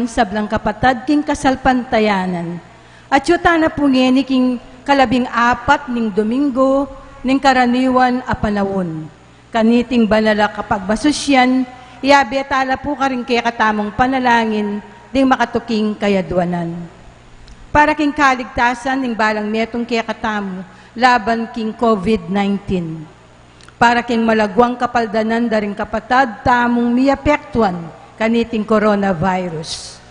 sablang kapatad king kasalpantayanan. At yuta na pungeni king 14 ning Domingo ning karaniwan a panawon. Kaniting banala kapag basusyan, iabetala po ka rin kaya katamong panalangin ding makatuking kayadwanan. Para king kaligtasan ning balang metong kaya katamo laban king COVID-19. Para king malagwang kapaldanan daring kapatad tamong miapektuan kaniting coronavirus.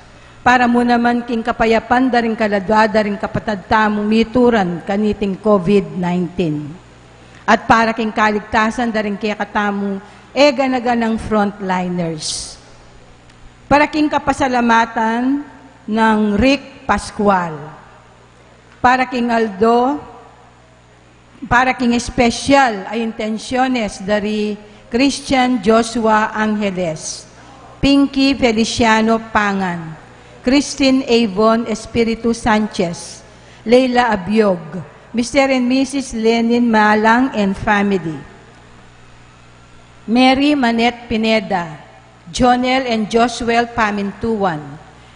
Para mo naman king kapayapan daring kaladwa daring kapatad tamong mituran kaniting COVID-19. At para king kaligtasan daring kaya katamong eganaganang frontliners. Para king kapasalamatan ng Rick Pascual. Para king Aldo, para king espesyal ay intensyones dari Christian Joshua Angeles, Pinky Feliciano Pangan, Christine Avon Espiritu Sanchez, Leila Abiog, Mr. and Mrs. Lenin Malang and family, Mary Manette Pineda, Jonel and Josuel Pamintuan,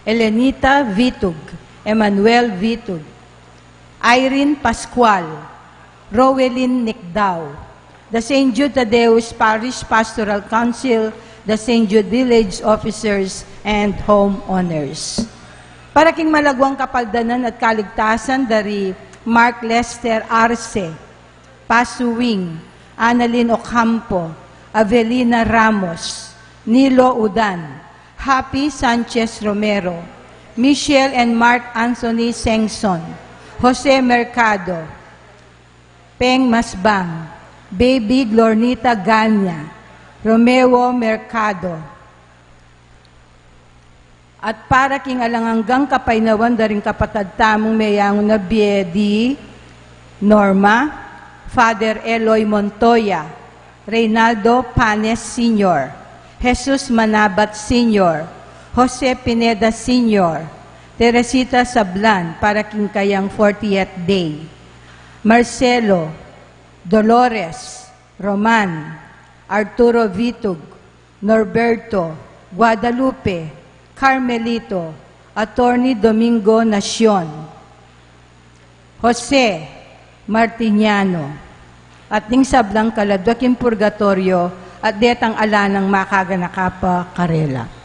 Elenita Vitug, Emmanuel Vitug, Irene Pascual, Rowelyn Nicdao, the St. Jude Tadeus Parish Pastoral Council, the St. Jude Village Officers, and homeowners. Para king malagwang kapaldanan at kaligtasan dari Mark Lester Arce, Pasuwing, Annalyn Ocampo, Avelina Ramos, Nilo Udan, Happy Sanchez Romero, Michelle and Mark Anthony Sengson, Jose Mercado, Peng Masbang, Baby Glornita Ganya, Romeo Mercado. At para king alanganggang kapainawan daring kapatad tamong mayang na Biedi, Norma, Father Eloy Montoya, Reynaldo Panes Sr., Jesus Manabat Sr., Jose Pineda Sr., Teresita Sablan para king kayang 40th day, Marcelo, Dolores, Roman, Arturo Vitug, Norberto, Guadalupe, Carmelito, Attorney Domingo Nacion, Jose Martiniano, at ning sablang kaladwaking purgatorio at detang alanang makaganakapa Karela.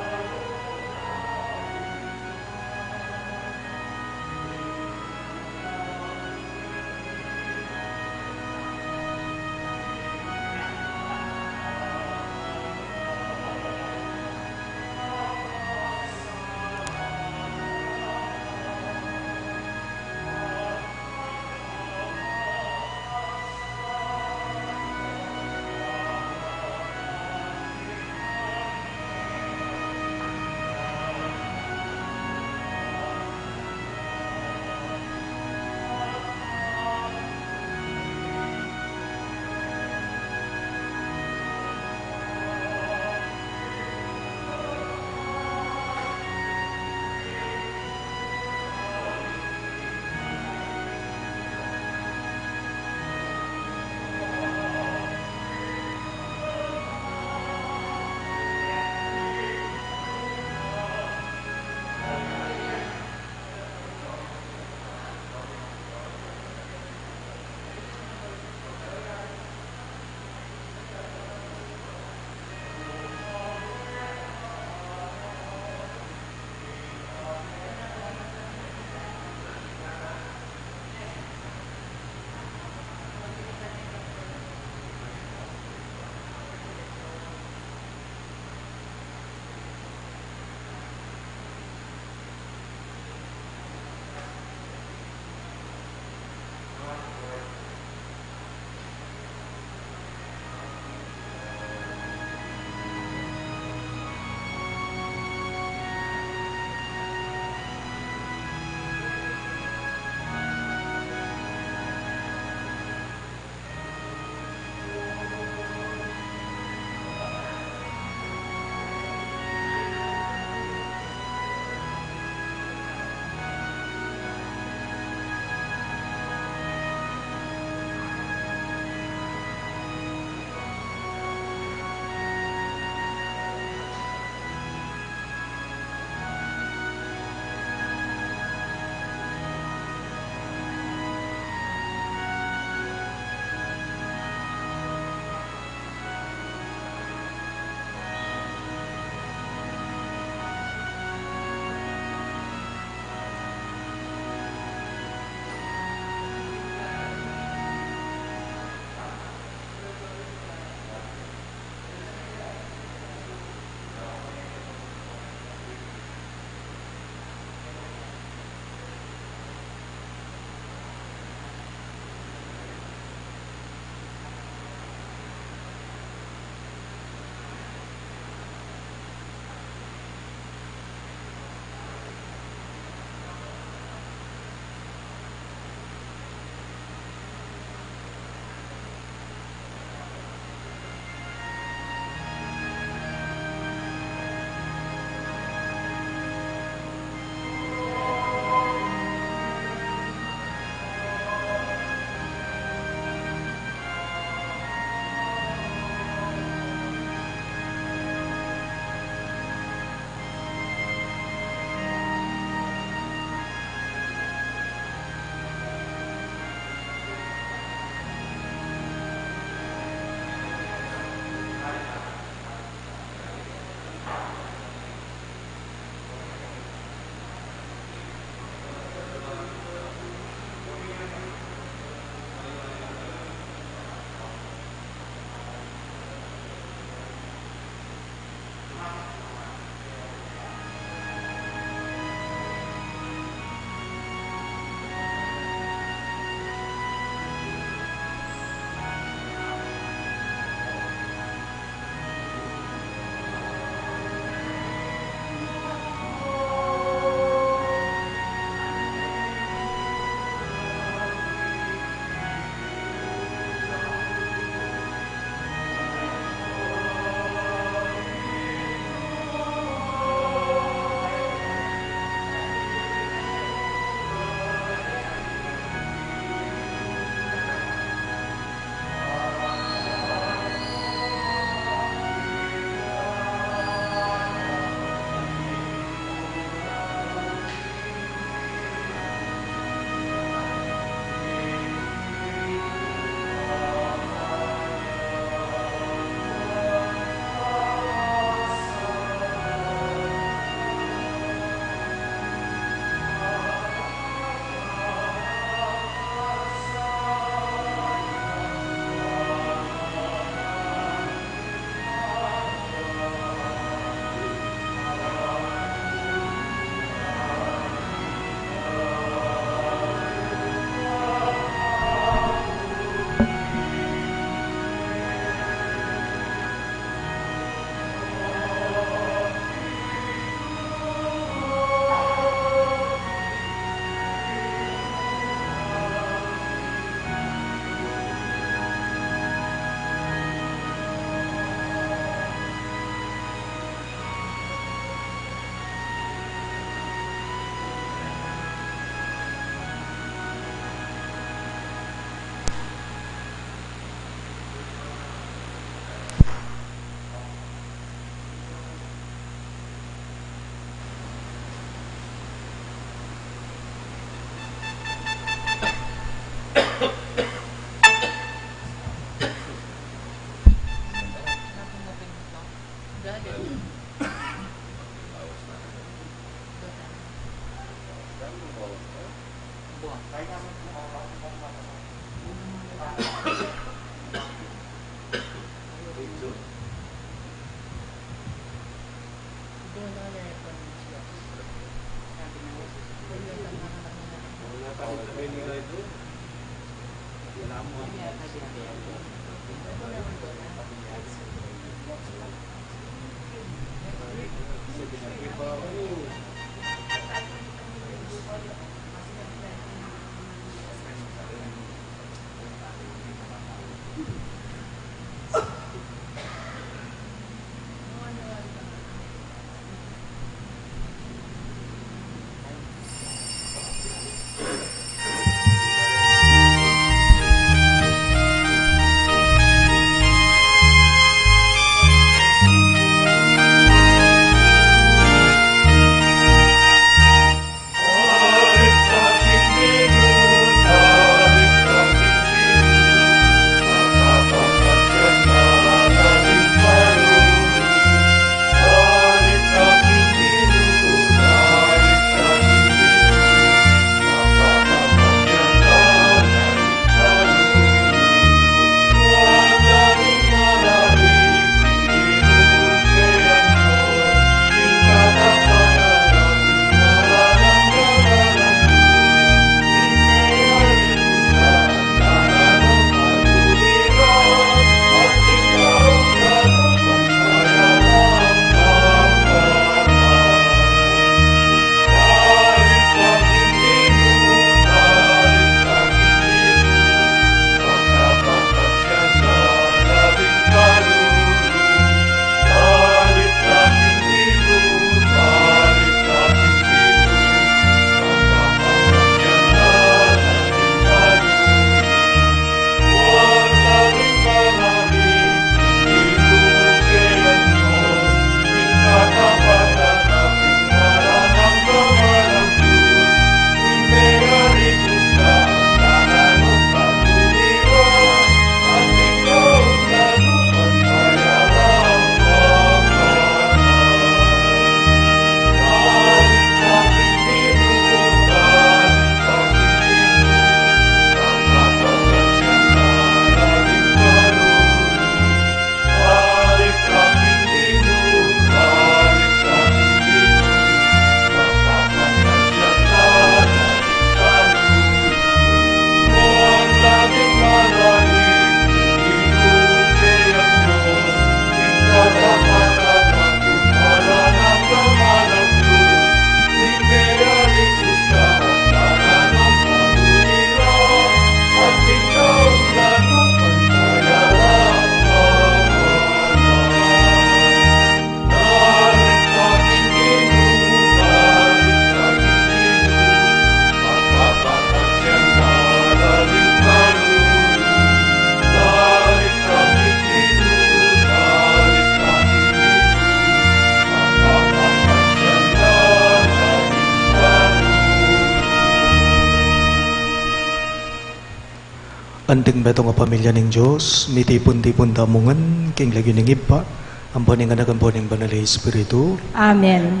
Anting beto nga pamilya ng Diyos, mitipon-tipon tamungan, king lagi ng ipa, ang boning anak ang boning banal na Espiritu. Amen.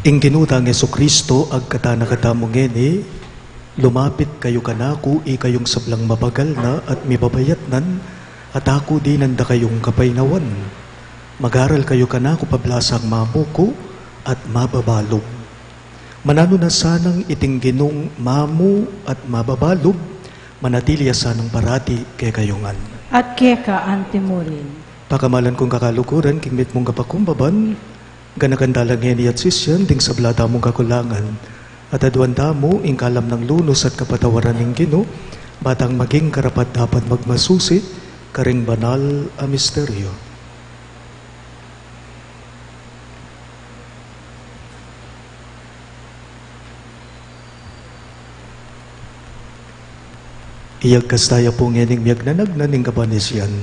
Ing ginutang Yesu Kristo, agkatana katamungeni, lumapit kayo kanako, ikayong sablang mabagal na at mibabayatnan, at ako di nanda kayong kapaynawan. Mag-aral kayo kanako pablasang mamuko at mababalog. Manano na sanang itingginong mamu at mababalog, manatili sanang parati kay kayungan. At keka antimurin. Pakamalan kong kakalukuran, kingmit mong kapakumbaban, ganagandalang heni at sisyan, ding sablata mong kakulangan, at adwanta mo, ingkalam ng lunos at kapatawaran ng Gino, batang maging karapat dapat magmasusi, karing banal a misteryo. Iyag kastaya po ngening miyag naning kapanisyan.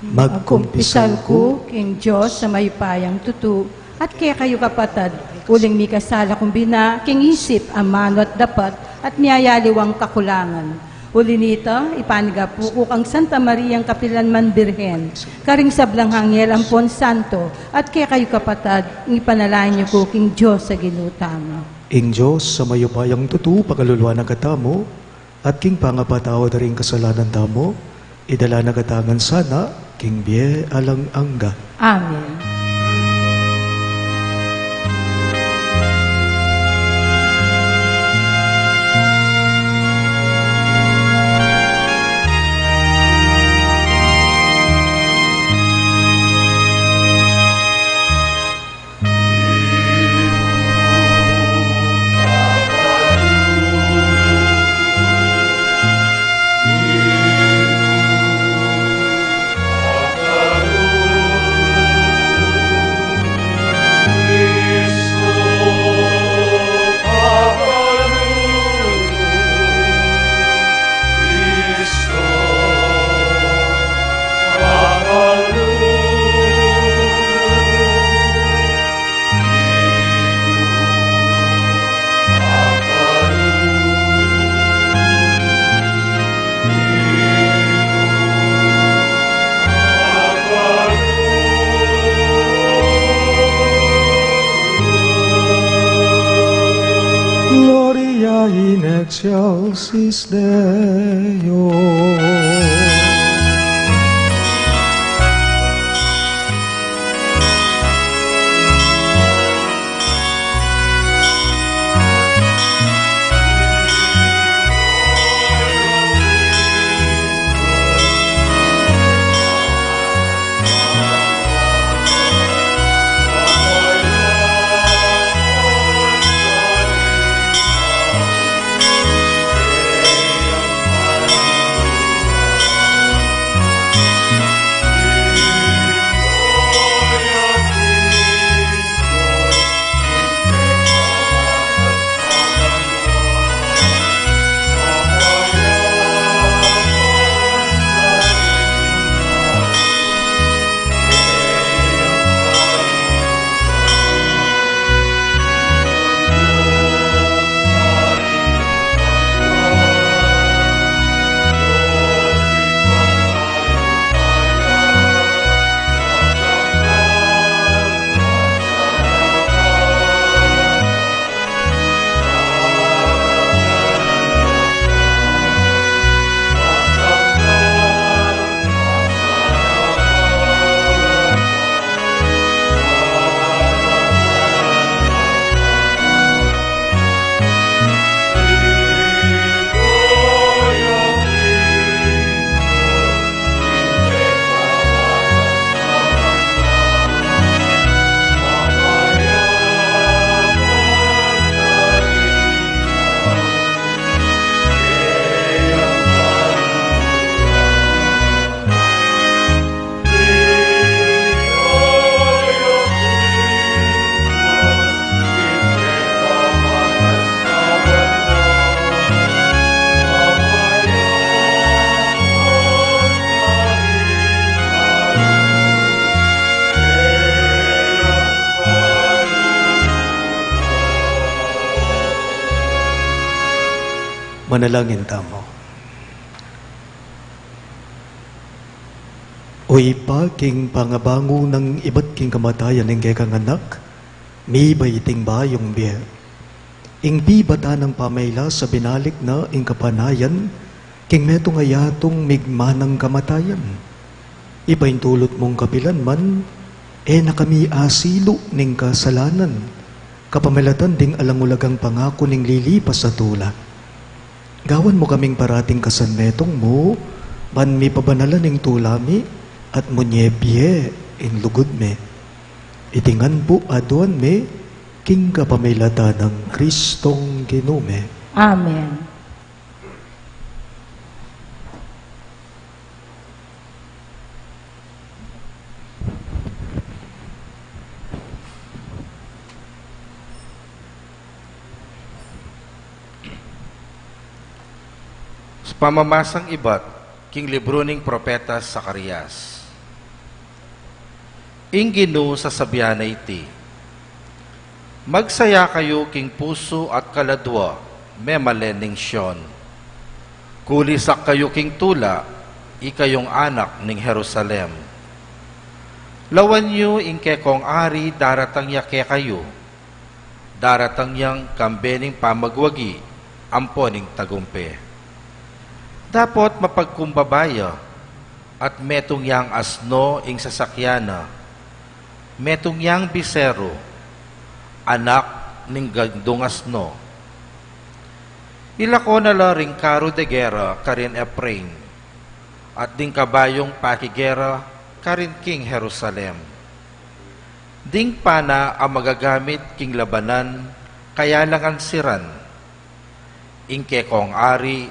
Magkumpisal ko, King Diyos, sa may payang tutu, at kaya kayo kapatad, uling mi kasala kong bina, king isip, amano at dapat, at niyayaliwang kakulangan. Uli nito, ipaniga po ko kang Santa Mariang Kapilanman Birhen, karing sablang hangel ampon santo, at kaya kayo kapatad, ipanalain niyo ko, King Diyos, sa ginutamo. Ing Diyos, sa mayo payang tutu, pagaluluwa na katamo, at king pangapatao na rin kasalanan tamo, idala na katangan sana, king biye alang angga. Amen. Gloria in excelsis Deo. Manalangin tamo. Uy pa king pangabango ng iba't king kamatayan ng kekang anak, mi baiting bayong biya. Ing bibata ng pamayla sa binalik na ing kapanayan, king meto ngayatong migmanang kamatayan. Ipaintulot mong kapilan man, na kami asilo ning kasalanan, kapamelatan ding alangulagang pangako ning lilipas sa tula. Gawan mo kaming parating kasanmetong mo, ban mi pabanalan ning tulami, at munyebye in lugod me. Itingan po aduan me, king kapamelata ng Kristong Ginume. Amen. Sa pamamasang iba't, king libro ning propeta Zacarias. Inginu sa sabihan iti, magsaya kayo king puso at kaladwa, memalen ning Sion. Kulisak kayo king tula, ikayong anak ning Jerusalem. Lawan nyo ingke kong ari daratang yake kayo, daratang yang kambening pamagwagi, amponing tagumpe. Dapat mapagkumbabaya at metong yang asno ing sasakyana, metong yang bisero, anak ning gandong asno. Ilako na la ring karo de gera karin Efraim, at ding kabayong pakigera karin king Jerusalem. Ding pana ang magagamit king labanan, kaya lang ansiran. Ingke kong ari,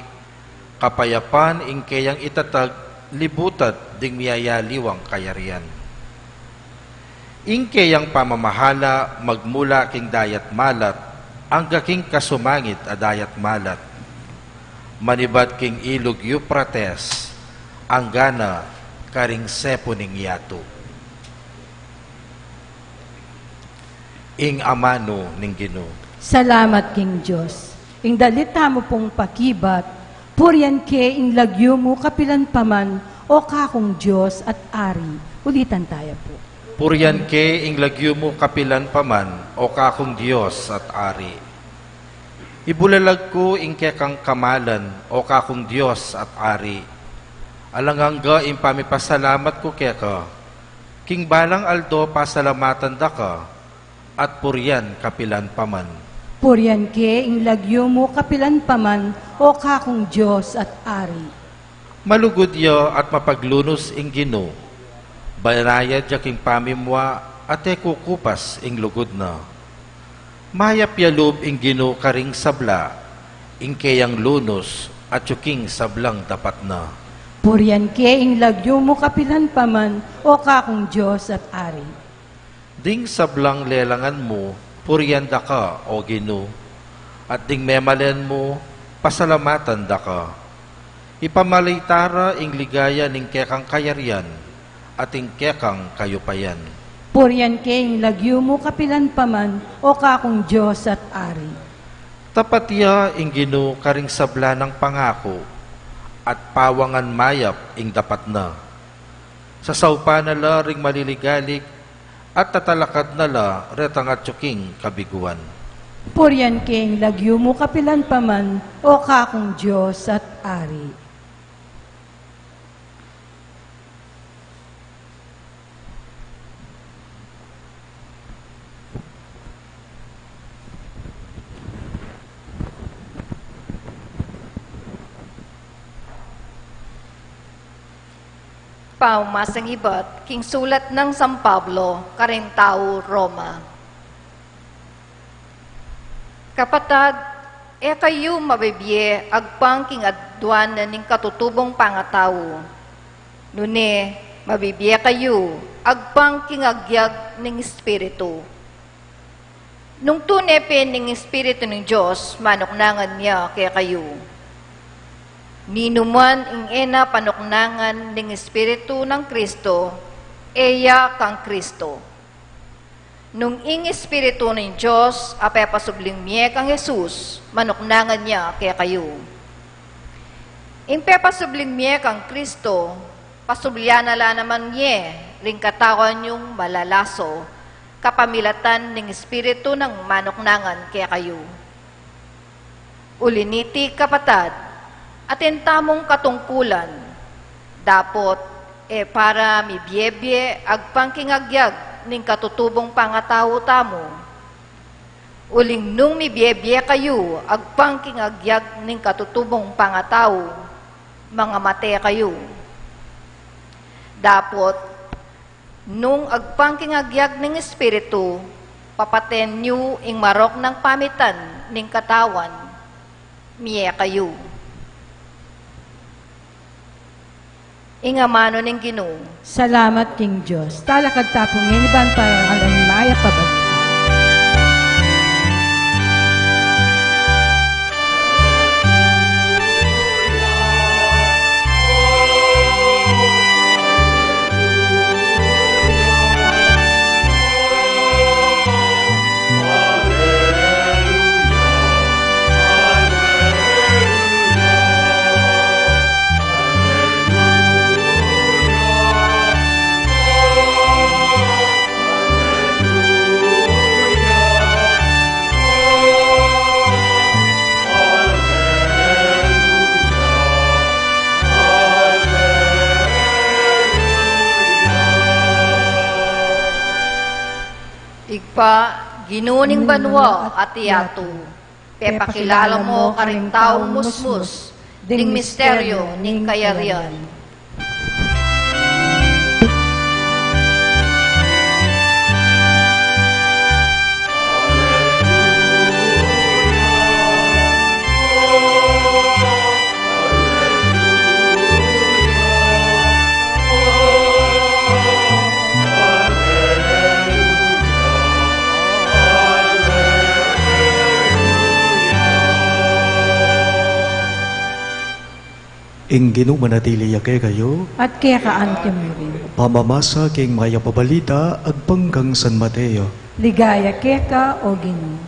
kapayapan ingkeyang itatag, libutat ding miyayaliwang kayarian. Ingkeyang pamamahala magmula king dayat malat, ang gaking kasumangit a dayat malat. Manibat king ilog Euphrates, ang gana karing sepo ning yato. Ing amano ning Ginoo. Salamat King Diyos. Ing dalita mo pong pakibat, puryan ke ing lagyo mo kapilan paman, o kakong Diyos at Ari. Ulitan tayo po. Puryan ke ing lagyo mo kapilan paman, o kakong Diyos at Ari. Ibulalag ko ing kekang kamalan, o kakong Diyos at Ari. Alangangga ing pamipasalamat ko keka, king balang aldo pasalamatan da ka, at puryan kapilan paman. Puryan ke ing lagyo mo kapilan paman, o kakong Diyos at Ari. Malugod yo at mapaglunos ing Ginoo, banayad yaking pamimwa at kukupas ing lugod na. Mayap yalob ing Ginoo karing sabla, ing kayang lunos at yuking sablang dapat na. Puryan ke ing lagyo mo kapilan paman, o kakong Diyos at Ari. Ding sablang lelangan mo, puryan da ka, o Ginoo, at ding memalen mo, pasalamatan da ka. Ipamalitara ing ligaya ning kekang kayarian, at ing kekang kayupayan. Puryan ke ing lagyo mo kapilan paman, o kakong Diyos at Ari. Tapat ya ing Ginoo karing sabla ng pangako, at pawangan mayap ing dapat na. Sa saupa na la ring maliligalig, at tatalakad na la retang at yuking kabiguan. Puryan ke ing lagyo mo kapilan paman, o kakong Diyos at Ari. Paumasang iba't, king sulat ng San Pablo, Carintao, Roma. Kapatag, kayo mabibye, agpang king adwanan ning katutubong pangatawo. Nune, mabibye kayo, agpang king agyag ning Espiritu. Nung tunepe ning Espiritu ng Diyos, manuknangan niya kaya kayo. Ninuman ing ena panuknangan ning Espiritu ng Kristo, eya kang Kristo. Nung ing Espiritu ng Diyos, apepasubling miye kang Jesus, manuknangan niya kaya kayo. Ing pepasubling miye kang Kristo, Pasubyana naman niye, ring katawan yung malalaso, kapamilatan ng espiritu ng manoknangan kaya kayo. Uliniti kapatad, atin tamong katungkulan, dapot para mibyebye agpangkingagyag ning katutubong pangatawo tamo. Uling nung mibyebye kayo agpangkingagyag ning katutubong pangatawo, mga mate kayo. Dapot, nung agpangkingagyag ng Espiritu, papaten nyo ing marok ng pamitan ning katawan, miye kayo. Ingamano ning Ginoo. Salamat King Diyos. Talakad tapong iniban para ang maya pabalik. Ginuning banwa at iyato, pepakilala mo karing taong musmus, ding misteryo ning kayarian. Ing Ginoo manatili kay kayo, At kaya kaantim mo rin. pamamasa king maya pabalita, agpanggang San Mateo. Ligaya keka o Ginoo.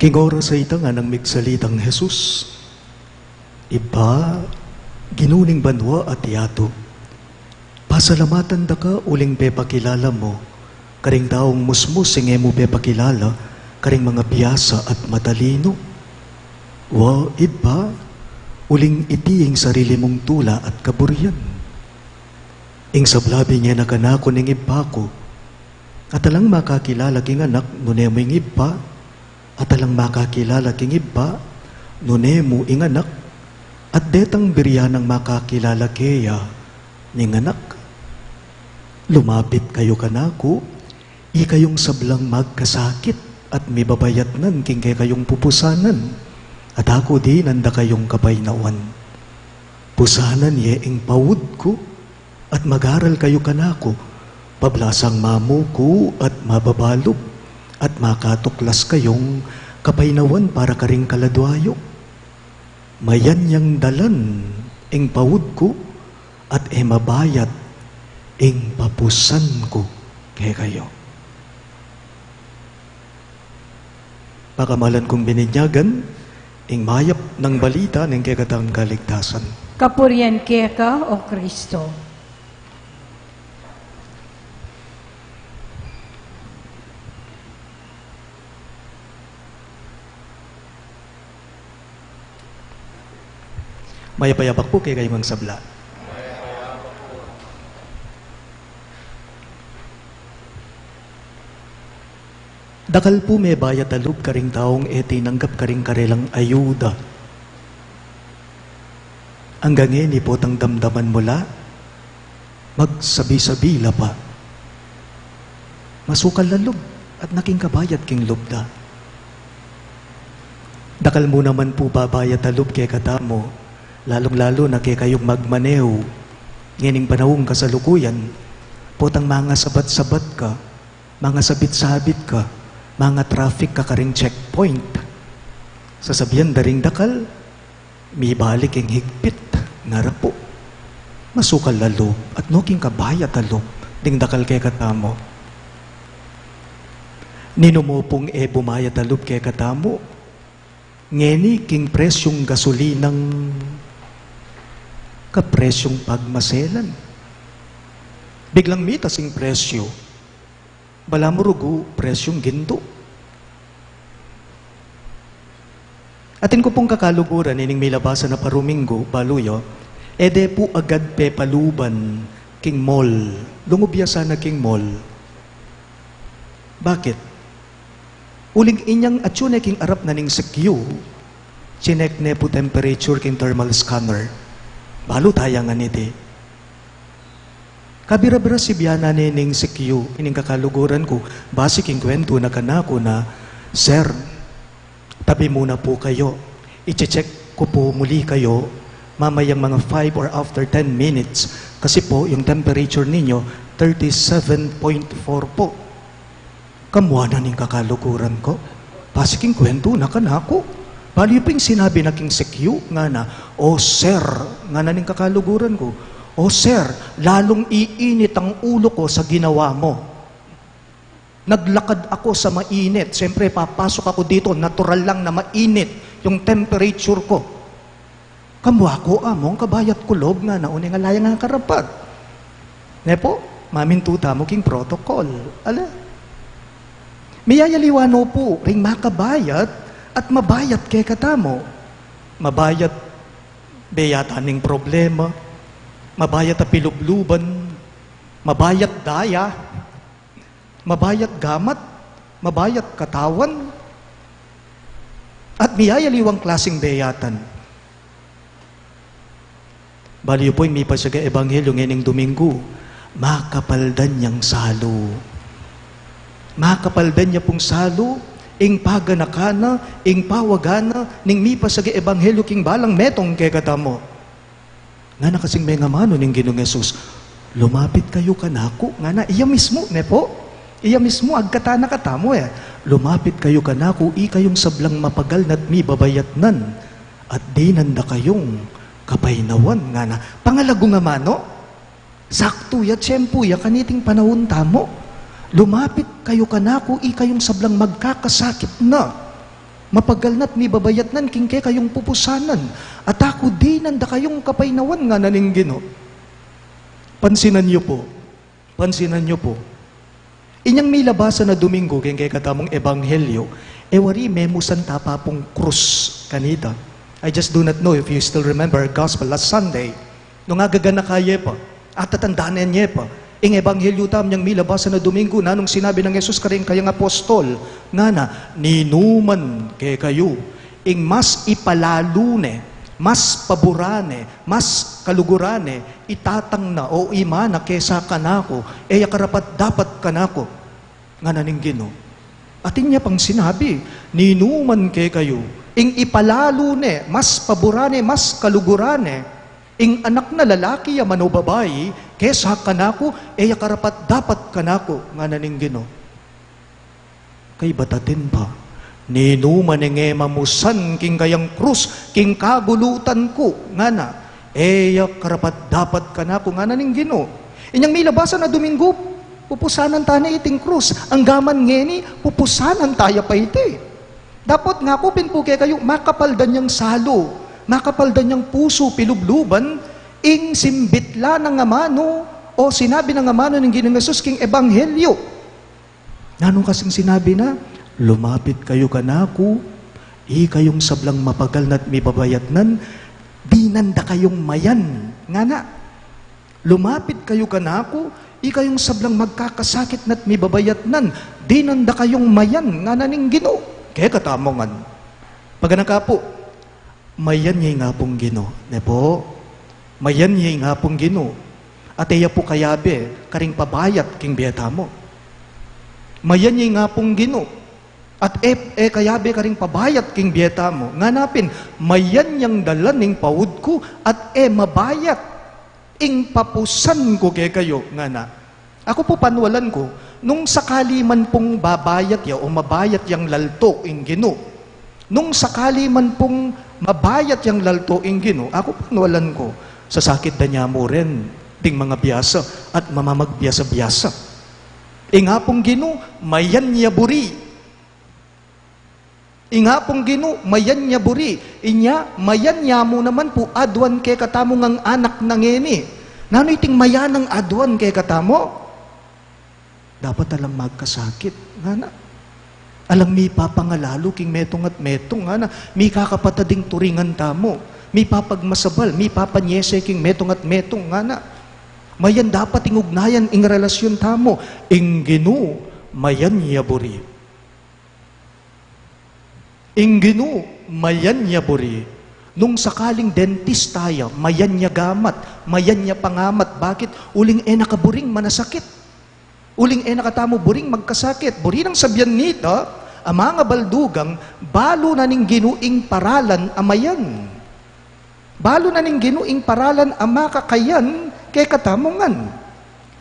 King oras sa ita nga nang migsalitang Jesus, iba, ginuning banwa at yato. Pasalamatan da ka uling pepakilala mo, karing taong musmus singe mo pepakilala, karing mga biyasa at matalino. Wa iba, uling itiing sarili mong tula at kaburyan. Ing sablabi niya na kanako ning iba ko, at alang makakilala king anak, nunemo ing iba, at alang makakilala king iba, nunemo ing anak, at detang biryanang makakilala kaya ning anak. Lumapit kayo kanako, ikayong sablang magkasakit at mibabayat nan king kayong pupusanan, at ako di nanda kayong kabaynawan. Pusanan ye ing pawud ko, at magaral kayo kanako, pablasang mamu ko at mababalog, at makatuklas kayong kapaynawan para karing kaladwayo. Mayan yang dalan ing pawud ko at mabayat ing papusan ko kay kayo. Pakamalan kong bininyagan ing mayap ng balita ng kekatang kaligtasan. Kapurian keka o Kristo. Mayapayapak po kay kayong sabla. Dakal po may bayat alub karing taong tinanggap karing karelang ayuda. Hanggang ni po tang damdaman mula, magsabi-sabila pa. Masukal lalub at naking kabayat king lubda. Dakal mo naman po babayat alub kay katamo, lalong-lalo na kay kayong magmaneho, ngining panahong kasalukuyan, potang mga sabat-sabat ka, mga sabit-sabit ka, mga traffic ka karing checkpoint. Sasabihan daring dakal, may balik ang higpit, ngarapo. masukal lalo, at no king kabayat lalo, ding dakal kay katamo. Nino mo pong bumayat lalo kay katamo, ngeni king presyong gasolinang kapresyong pagmaselan. Biglang mitasing presyo, bala mo rugo, presyong ginto. Atin ko pong kakaluguran, ining may labasan na paruminggo, baluyo, ede po agad pe paluban, king mall. Lungubya sana king mall. Bakit? Uling inyang atsune king arap na ning sekyu, chinek ne po temperature king thermal scanner. Balo tayangan iti. Kabira-bira si biyana ni ning sekyu, ining kakaluguran ko, base king kwento na kanako na, Sir, tabi muna po kayo. I-check ko po muli kayo mamayang mga 5 or after 10 minutes kasi po yung temperature ninyo 37.4 po. Kamuha na ning kakalukuran ko. Pasiking kwento na kanako. Bali pa yung sinabi na king sekyu nga na, O sir, nga na ning kakaluguran ko, O sir, lalong iinit ang ulo ko sa ginawa mo. Naglakad ako sa mainit. Siyempre, papasok ako dito, natural lang na mainit yung temperature ko. Kamwa ko, among kabayat kulob nga na uning alaya nga karapat. Nepo, mamintuta mo king protocol. Ala? Miyayaliwano po, ring makabayat at mabayat kay katamo. Mabayat, beyata ning problema. Mabayat a pilubluban. Mabayat daya. Mabayat gamat, mabayat katawan, at miyayaliwang klaseng beyatan. Baliw po yung may pasyaga ebanghelyo ngayon Domingo, makapaldan niyang salo. Makapaldan niya pong salo, ing paganakana, ing pawagana, ning mi pasyaga ebanghelyo king balang metong kay katamo. Nga na kasing may ngamano ning Ginoong Hesus, lumapit kayo kanako, nga na iya mismo, ne po. Iya mismo, agkatana katamo lumapit kayo kanako, kayong sablang mapagal na't mi babayatnan, at di nanda kayong kapaynawan nga na. Pangalago nga mano, sakto ya, tiyempo ya, kaniting panahon tamo, lumapit kayo kanako, kayong sablang magkakasakit na, mapagal na't mi babayatnan, kingke kayong pupusanan, at ako di nanda kayong kapaynawan nga naning Ginoo. Pansinan niyo po, inyang may labasan na Domingo, kaya katamong ebanghelyo, wari memusan tapa pong krus kanita. I just do not know if you still remember our gospel last Sunday, nung agagana kaya pa, at tatandaan niya pa, ing ebanghelyo tam niyang may labasan na Domingo, na nung sinabi ng Jesus karing kayang apostol, nga na, ninuman kay kayo, ing mas ipalalune, mas paburane, mas kalugurane, itatang na o imana kesa kanako, karapat dapat kanako, nga naning Ginoo. Atin niya pang sinabi, ninuman kay kayo, ing ipalalune, mas paburane, mas kalugurane, ing anak na lalaki ya mano babayi, kesa kanako, karapat dapat kanako, nga naning Ginoo. Kay batatin pa, ninuman nga mamusan king kayang krus, king kagulutan ko, nga na, karapat dapat ka na ko, nga na ning Ginoo. Inyang may labasan na Domingo, pupusanan tayo na iting krus. Ang gaman ngeni, pupusanan tayo pa iti. Dapat nga po pinpuke kayo, makapaldan niyang salo, makapaldan niyang puso, pilubluban, ing simbitla ng amano, o sinabi ng amano ng Ginoong Hesus king ebanghelyo. Nanong kasing sinabi na, lumapit kayo kanako, kayong sablang mapagal na't may babayatnan, di nanda kayong mayan. Nga na, lumapit kayo kanako, kayong sablang magkakasakit na't may babayatnan, di nanda kayong mayan. Nga na ning Ginoo. Kaya katamongan. Pagana po, mayan niya nga pong Ginoo. Ne po, mayan niya nga pong Ginoo. At iya po kayabe, karing pabayat king biyata mo. Mayan niya nga pong Ginoo. At kayabe ka rin pabayat king biyeta mo. Nganapin, mayan yang dalan ning pawud ko at mabayat ing papusan ko kay kayo. Nga na. Ako po panwalan ko, nung sakali man pong babayat ya o mabayat yang lalto ing Ginoo. Nung sakali man pong mabayat yang lalto ing Ginoo, ako panwalan ko, sa sakit da niya mo rin, ting mga biyasa at mamamagbyasa-biyasa. Nga pong Ginoo, mayan niya buri. Nga pong Ginoo, mayan niya buri. Inya, mayan niya mo naman po, adwan kay katamo ngang anak na ngeni. Nano iting mayanang adwan kay katamo? Dapat alam magkasakit. Nga na. Alam mi papangalalo king metong at metong. Nga na. Mi kakapatading turingan tamo. Mi papagmasabal. Mi papanyese king metong at metong. Nga na. Mayan dapat ingugnayan ing relasyon tamo. Ing Ginoo, mayan niya buri. Ing Ginoo, mayan niya buri. Nung sakaling dentist tayo, mayan niya gamat, mayan niya pangamat. Bakit? Uling nakaburing manasakit. Uling nakatamo buring magkasakit. Buri ng sabyan nito, ang mga baldugang, balo na ning ginuing paralan amayan. Balo na ning ginuing paralan ang makakayan kay katamongan.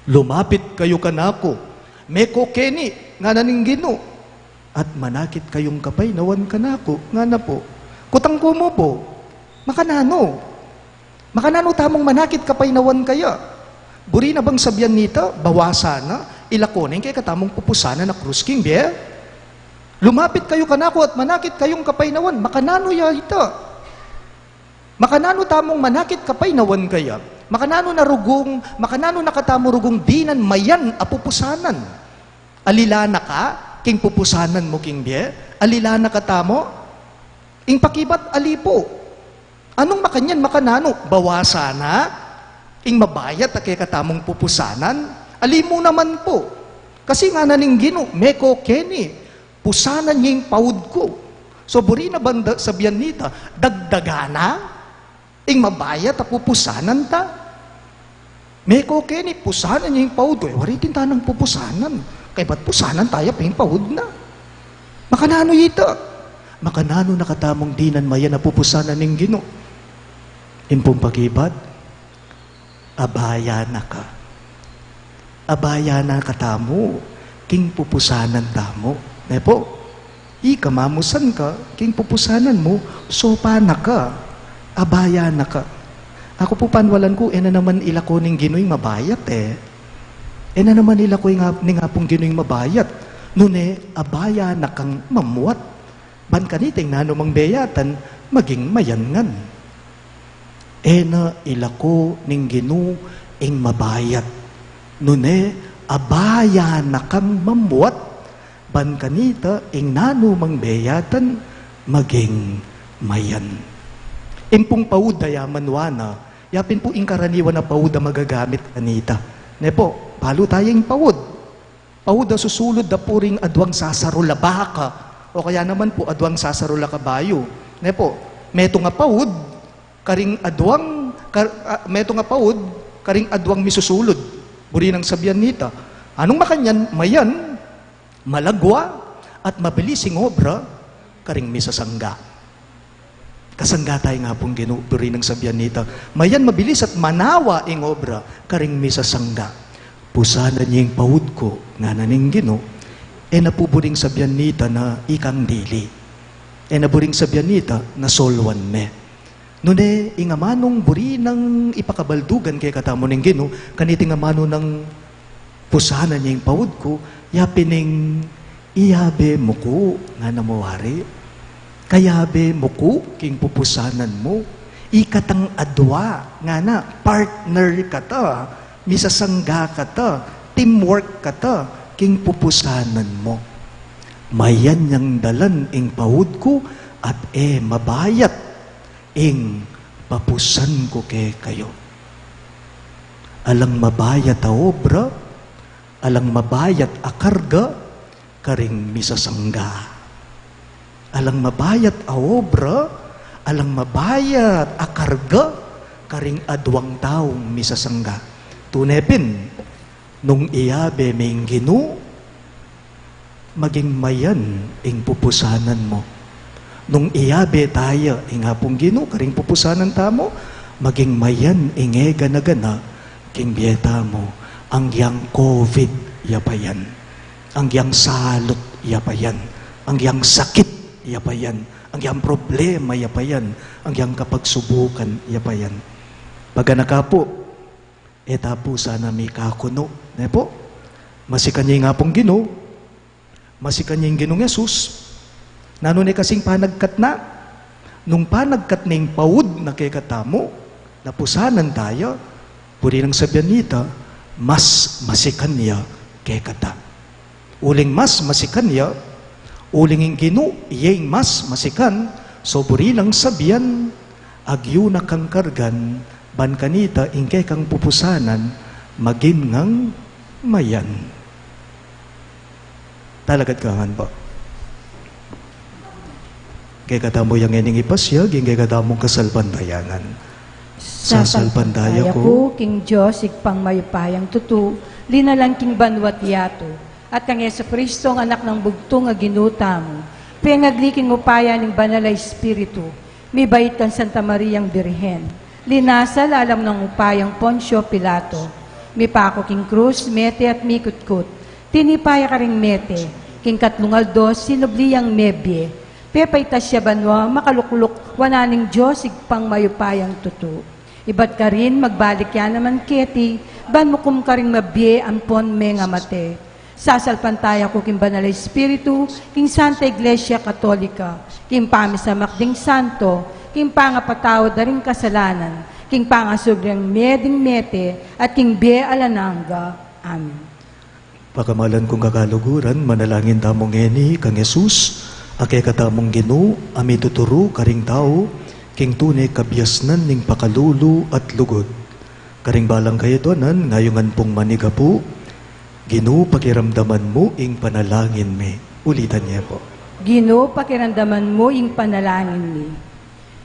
Lumapit kayo kanako, meko keni, nga na ning Ginoo. At manakit kayong kapay, nawan kanako, nga na po. Kutang ko mo po, makanano. Makanano tamong manakit kapay nawan kaya. Buri na bang sabyan nito, bawasana, ilakonin kay katamong pupusana na krus king biya. Lumapit kayo kanako at manakit kayong kapay nawan, makanano ya ito. Makanano tamong manakit kapay nawan kaya. Makanano na rugong, makanano nakatamo rugong dinan mayan apupusanan. Alilana ka, king pupusanan mo king biya. Alilana ka tamo, ing pakibat alipo. Anong makanyan makanano? Bawasana, ing mabayat at kay katamong pupusanan. Alimo naman po. Kasi nga naning Ginoo, meko keni, pusanan niya yung paud ko. So buri na banda sabihan nita, dagdagana, ing mabayat at pupusanan ta. Meko keni, pusanan niya yung paud ko. Waritin ta ng pupusanan. Kaya ba't pusanan tayo pa yung paud na? Makanano ito? Makanano nakatamong dinan mayan na pupusanan ng Ginoo. Impong pagibat, abaya na ka. Abaya na katamo, king pupusanan tamo. Nepo, ikamamusan ka, king pupusanan mo, sopa na ka. Abaya na ka. Ako po panwalan ko, na naman ilako ning Ginoo'y mabayat na naman ilako ning hapong Ginoo'y mabayat. Nune, abaya na kang mamuat. Ban kaniting nanumang beyatan, maging mayangan. Na ilako ning Ginoo ing mabayat. Nune, abaya na kang mamuat. Ban kanita ing nanumang beyatan, maging mayan. Impong pauda yaman wana, yapin po ing karaniwan na pauda magagamit kanita. Ne po, palo tayong paud. Pauda susulod da puring adwang sasarula baka, o kaya naman po adwang sasarula kabayo. Ne po, meto nga paud, karing adwang, meto nga paud, karing adwang misusulod. Buri ng sabihan nita. Anong makanyan? Mayan, malagwa, at mabilising obra, karing misasangga. Kasangga tayo nga pong Ginoo, buri ng sabihan nita. Mayan mabilis at manawa ing obra, karing misasangga. Pusanan niya yung paud ko, nga naning Ginoo, napuburing sabihan nita na ikang dili. Naburing sabihan nita na solwan me. Nune, ingamanong buri ng ipakabaldugan kay katamo ng Ginoo, kaniting amano ng pusanan niya yung paud ko, yapining iyabe mo ko, nga namawari. Kayabe mo ko, king pupusanan mo, ikatang adwa, nga na, partner ka ta, misasangga ka ta, teamwork ka ta, king pupusanan mo. Mayan niyang dalan ing paud ko, at mabayat, ing papusan ko kay kayo. Alang mabayat a obra, alang mabayat a karga, karing misasangga. Alang mabayat a obra, alang mabayat a karga, karing adwang taong misasangga. Tunepin, nung iyabe may Ginoo, maging mayan ing pupusanan mo. Nung iyabe tayo, ing hapong Ginoo, karing pupusanan tamo, maging mayan ing gana-gana, king biyeta mo, ang yang COVID, yapayan. Ang yang salot, yapayan. Ang yang sakit, yapayan. Ang yang problema, yapayan. Ang yang kapagsubukan, yapayan. Pagka nakapo, tapo sana may kakuno. Ne po? Masikanya nga pong Ginoo, masikanya yung Ginoong Yesus, nano ni kasing panagkat na, nung panagkat na yung pawud na kay katamo, napusanan tayo, puri ng sabihan nita, mas masikanya kay kata. Uling mas masikanya, uling yung Ginoo, iyeng mas masikan, so puri ng sabihan, agyo na kang kargan, ban kanita, ingkay kang pupusanan, magin ngang mayan. Talagat kangan ba? Kaya katamo yung ining ipasya, kaya katamong kasalpandayanan. Sasalpandaya ko, King Diyos, igpang mayupayang tutu, linalang king banwat yato, at kang Yesu Kristo, ang anak ng bugtong nga ginutamo, pingagliking upaya ng banal na Espiritu, may bait kang Santa Mariang Birhen, linasal alam ng upayang Poncio Pilato, may pako king krus, mete at mikutkut, tinipaya ka ring mete, king katlungaldos, sinubliyang mebye, pepay tasya banwa, makalukluk, wananing Diyos, igpang mayupayang tutu. Ibat ka rin, magbalik yan naman keti, ban mukum ka ring mabye, ampon me nga mate. Sasalpantaya ko king banal na Espiritu, king Santa Iglesia Katolika, king pamisamak ding santo, king pangapatawad na ring kasalanan, king pangasugrang meding mete, at king be alananga. Amen. Pakamalan kong kakaluguran, manalangin tamong eni, kang Yesus, akay katamong Ginoo, ami tuturo karing tao, king tunay kabyasnan ning pakalulu at lugod. Karing balang kayatonan, ngayongan pong manigapu, Ginoo pakiramdaman mo ing panalangin me. Ulitan niya po. Ginoo, pakiramdaman mo ing panalangin mi.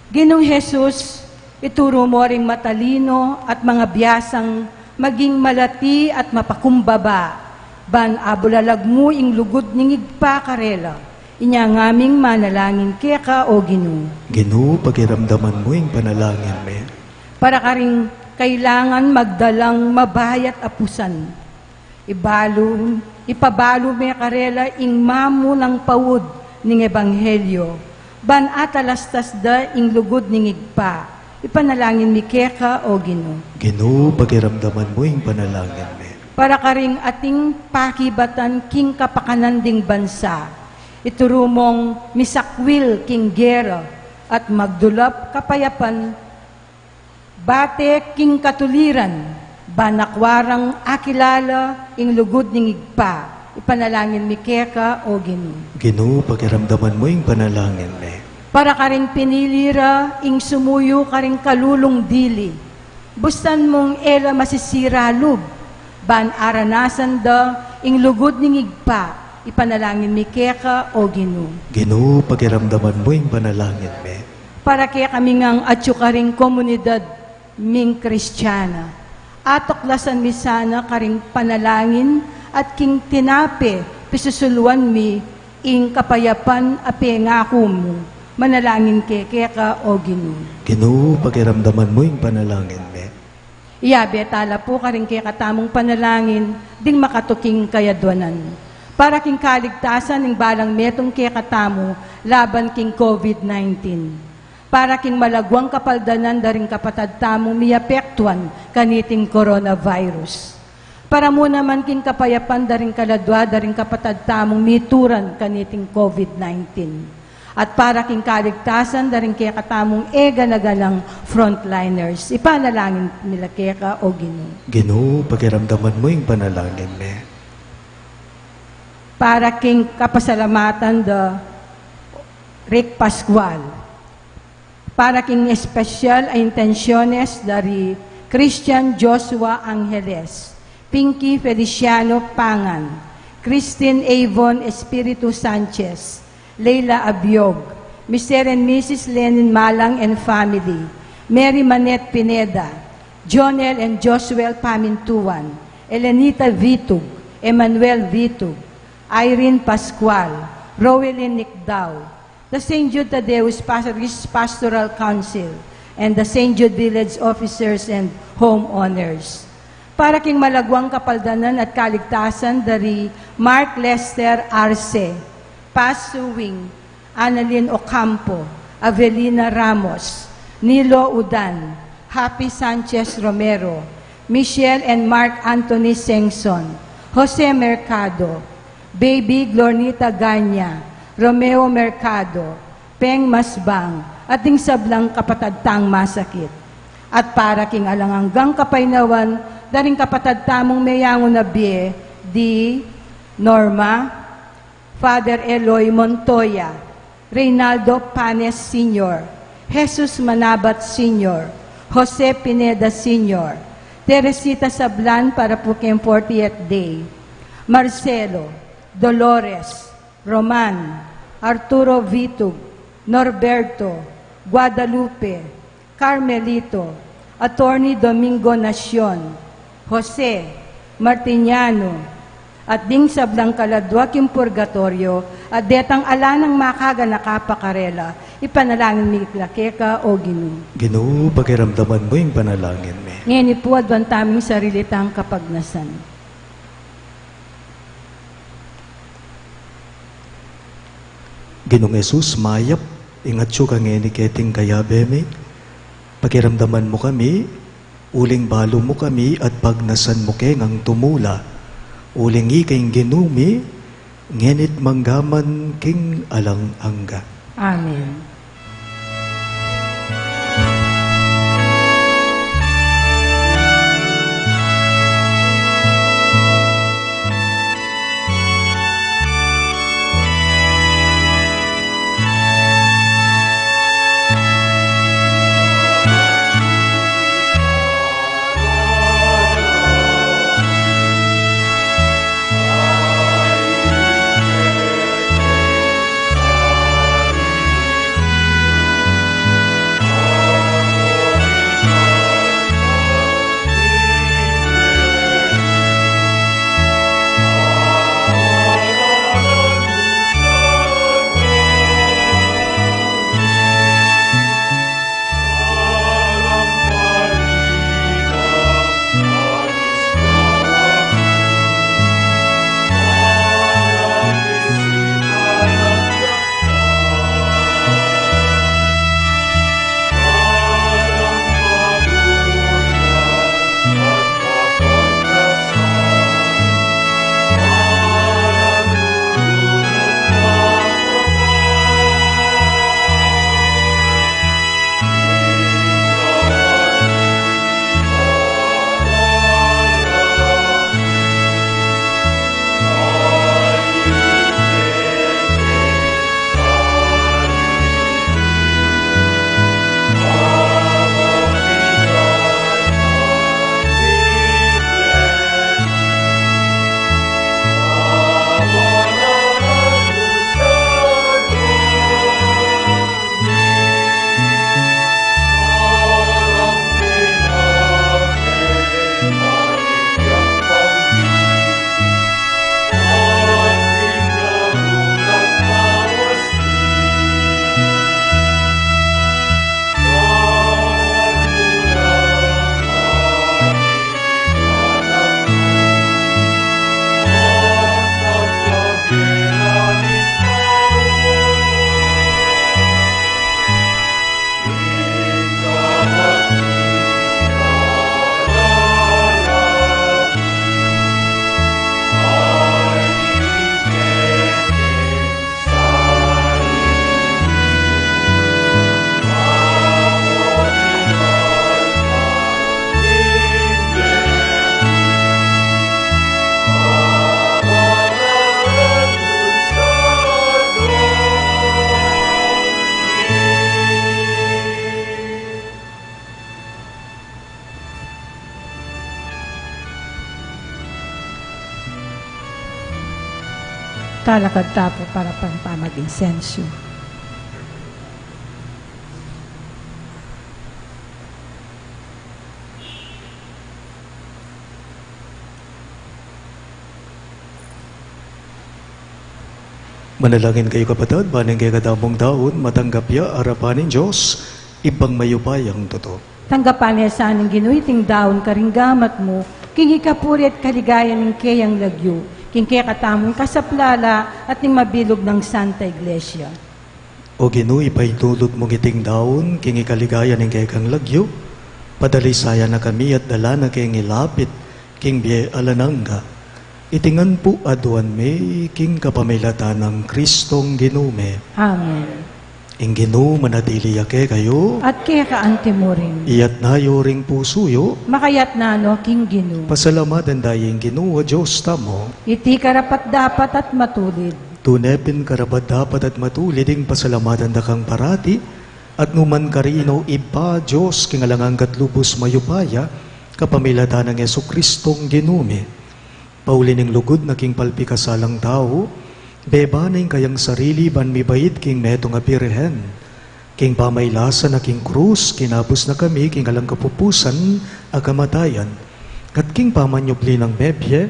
Ginoong Jesus, ituro mo ring matalino at mga biyasang maging malati at mapakumbaba. Ban abulalag mo ing lugod ning igpa karela. Inya ngaming manalangin keka o Ginoo. Ginoo pakiramdaman mo ing panalangin me. Para ka ring kailangan magdalang mabayat apusan. Ipabalo me karela ing mamu ng pawud ning ebanghelyo. Ban atalastas da ing lugod ning igpa. Ipanalangin mi keka o Ginoo. Ginoo pakiramdaman mo ing panalangin me. Para ka ring ating pakibatan king kapakanan ding bansa. Iturumong misakwil king gera at magdulap kapayapan bate king katuliran banakwarang akilala ing lugod ning igpa. Ipanalangin mi keka o Ginoo. Ginoo pakiramdaman mo ing panalangin me. Para ka ring pinilira ing sumuyo ka ring kalulong dili. Bustan mong ela masisira lub. Ban aranasan da ing lugod ning igpa. Ipanalangin mi keka o Ginoo. Ginoo pakiramdaman mo ing panalangin me. Para kaya kami ngang atyukaring komunidad ming Kristiyana. Atoklasan mi sana karing panalangin at king tinape pisusuluan mi ing kapayapan ape ngako mo. Manalangin keka o Ginoo. Ginoo pakiramdaman mo ing panalangin me. Iyabe tala po karing kaya katamong panalangin ding makatuking kayadwanan. Para king kaligtasan ng balang metong kaya katamo laban king COVID-19. Para king malagwang kapaldanan daring kapatad tamong miyapektuan kaniting coronavirus. Para mo naman king kapayapan daring kaladwa daring kapatad tamong mituran kaniting COVID-19. At para king kaligtasan daring kaya katamong nagalang frontliners. Ipanalangin nila kaya o Ginoo. Ginoo pakiramdaman mo ing panalangin me. Para king kapasalamatan da Rick Pascual. Para king espesyal a intenciones dari Christian Joshua Angeles, Pinky Feliciano Pangan, Christine Avon Espiritu Sanchez, Leila Abiog, Mr. and Mrs. Lenin Malang and family, Mary Manette Pineda, Jonel and Josuel Pamintuan, Elenita Vitug, Emmanuel Vitug, Irene Pascual, Rowelyn Nicdao, the St. Jude Tadeus Pastoral Council, and the St. Jude Village officers and homeowners. Para king malagwang kapaldanan at kaligtasan dari Mark Lester Arce, Paz Suwing, Annalyn Ocampo, Avelina Ramos, Nilo Udan, Happy Sanchez Romero, Michelle and Mark Anthony Sengson, Jose Mercado, Baby Glornita Ganya, Romeo Mercado, Peng Masbang, ating sablang kapatadtang masakit. At para king alanganggang kapaynawan, daring kapatadtamong mayangon na biye, di Norma, Father Eloy Montoya, Reynaldo Panes Sr., Jesus Manabat Sr., Jose Pineda Sr., Teresita Sablan para po kayong 40th day, Marcelo, Dolores, Roman, Arturo Vitug, Norberto, Guadalupe, Carmelito, Attorney Domingo Nacion, Jose, Martiniano, at ding sablang kaladwak yung purgatorio, at detang ala ng makaga nakapakarela, ipanalangin mi klakeka o Ginoo. Ginoo, pakiramdaman mo yung panalangin mi. Ngayon po adwan taming sarili tang kapagnasan. Ginong Jesus, mayap, ingat siyo kang eniketing kayabe mi. Pakiramdaman mo kami, uling balo mo kami, at pagnasan mo keng ang tumula. Uling ikeng ginumi, ngenit manggaman king alang angga. Amen. Talakad tapo para pampamag-insensyo. Manalangin kayo kapatid, baning kayo kadamong daon, matanggap ya, arapanin Diyos, ibang mayupay ang totoo. Tanggapan niya sa anong ginuiting daon karinggamat mo, king ikapuri at kaligayan ng kayang lagyo, king kaya katamong kasaplala at ning mabilog ng Santa Iglesia. O Ginoo, ipay dulot mong iting daon, king ikaligaya ng kay kang lagyo, Padalisaya na kami at dala na king ilapit, king biye alanangga. Itingan po aduan me, king kapamilata ng Kristong ginume. Amen. Ing ginu manadili yake kayo, At kaya kaante mo rin. iyat na yoring pusuyo, Makayat na no, King Ginu. pasalamatan dayeng ginu, Diyos tamo. Iti karapat dapat at matulid. Tunepin karabat dapat at matuliding pasalamatan da kang parati, at numan karino iba Diyos kingalangang katlubos mayupaya, kapamilata ng Yesu Kristong ginume. Paulining lugod na king palpikasalang tao, beba na kayang sarili ban mibait king meto nga birhen. King pamaylasa na king krus, kinapos na kami king alang kapupusan, akamatayan. At king pamanyubli ng bebye,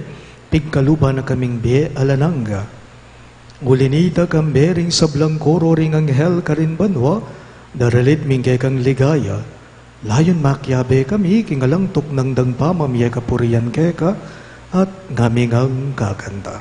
pigkaluba na kaming be alanangga. Ngulinita kang bering sablang koro ring anghel karin banwa, daralit mingke kang ligaya. Layon makyabe kami, kingalang tok ng dangpa mamye kapurian keka, at ngaming ang kakanta.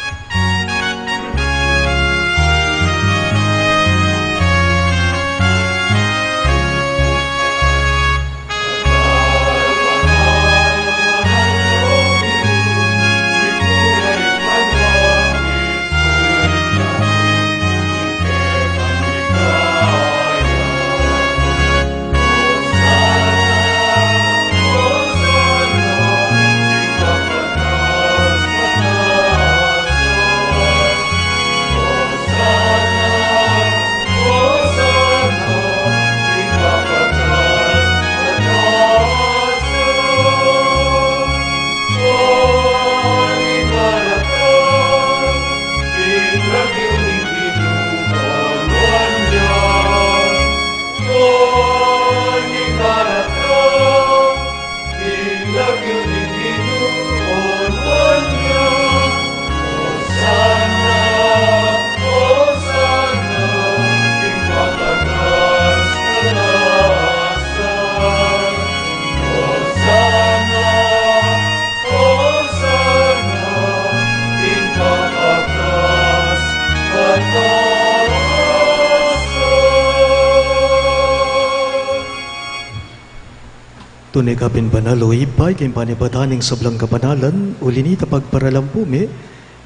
Tunay kapin banalo, ibay kayong panibataning sablang kapanalan, ulinita pagparalampume,